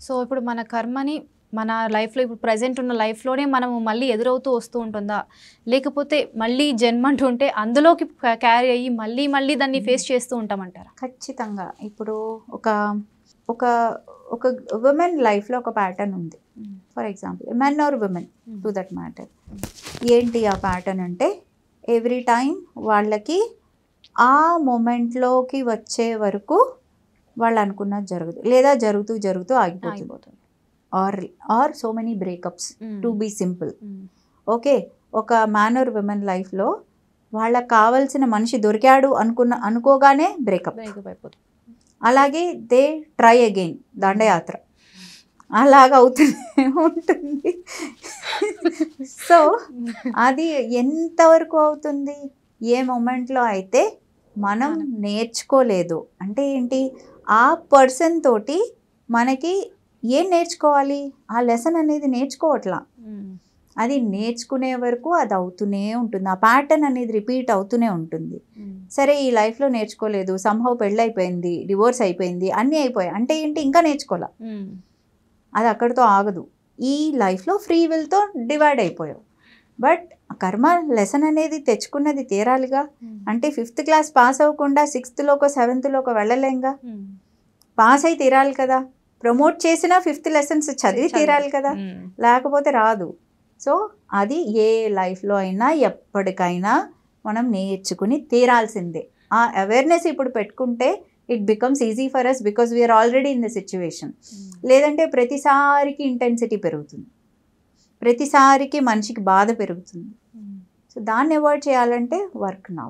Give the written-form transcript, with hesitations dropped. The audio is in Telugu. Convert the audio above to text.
సో ఇప్పుడు మన కర్మని మన లైఫ్లో ఇప్పుడు ప్రజెంట్ ఉన్న లైఫ్లోనే మనము మళ్ళీ ఎదురవుతూ వస్తూ ఉంటుందా, లేకపోతే మళ్ళీ జన్మ అంటుంటే అందులోకి క్యారీ అయ్యి మళ్ళీ మళ్ళీ దాన్ని ఫేస్ చేస్తూ ఉంటామంటారా? ఖచ్చితంగా. ఇప్పుడు ఒక ఒక ఒక ఉమెన్ లైఫ్లో ఒక ప్యాటర్న్ ఉంది. For example men or women to that matter. ఏంటి ఆ ప్యాటర్న్ అంటే, ఎవ్రీ టైం వాళ్ళకి ఆ మూమెంట్లోకి వచ్చే వరకు వాళ్ళు అనుకున్నది జరగదు, లేదా జరుగుతూ జరుగుతూ ఆగిపోతుంది. Or so many breakups to be simple. Okay, ఒక మ్యాన్ ఆర్ ఉమెన్ లైఫ్లో వాళ్ళకి కావాల్సిన మనిషి దొరికాడు అనుకోగానే బ్రేకప్ అయిపోతుంది. అలాగే దే ట్రై అగైన్, దండయాత్ర అలాగ అవుతూనే ఉంటుంది. సో అది ఎంతవరకు అవుతుంది? ఏ మూమెంట్లో అయితే మనం నేర్చుకోలేదు అంటే ఏంటి, ఆ పర్సన్ తోటి మనకి ఏం నేర్చుకోవాలి, ఆ లెసన్ అనేది నేర్చుకోవట్లా. అది నేర్చుకునే వరకు అది అవుతూనే ఉంటుంది, ఆ ప్యాటర్న్ అనేది రిపీట్ అవుతూనే ఉంటుంది. సరే ఈ లైఫ్లో నేర్చుకోలేదు, సంహౌ పెళ్ళైపోయింది, డివోర్స్ అయిపోయింది, అన్నీ అయిపోయాయి అంటే ఏంటి, ఇంకా నేర్చుకోలే. అది అక్కడితో ఆగదు. ఈ లైఫ్లో ఫ్రీ విల్తో డివైడ్ అయిపోయావు. బట్ కర్మ లెసన్ అనేది తెచ్చుకున్నది తీరాలిగా. అంటే 5th క్లాస్ పాస్ అవ్వకుండా 6thలోకో 7thలోకో వెళ్ళలేంగా. పాస్ అయి తీరాలి కదా. ప్రమోట్ చేసినా 5th లెసన్స్ చదివి తీరాలి కదా, లేకపోతే రాదు. సో అది ఏ లైఫ్లో అయినా ఎప్పటికైనా మనం నేర్చుకుని తీరాల్సిందే. ఆ అవేర్నెస్ ఇప్పుడు పెట్టుకుంటే it becomes easy for us because we're already in the situation. లేదంటే ప్రతిసారికి ఇంటెన్సిటీ పెరుగుతుంది, ప్రతిసారికి మనిషికి బాధ పెరుగుతుంది. సో దాన్ని అవాయిడ్ చేయాలంటే వర్క్ నౌ.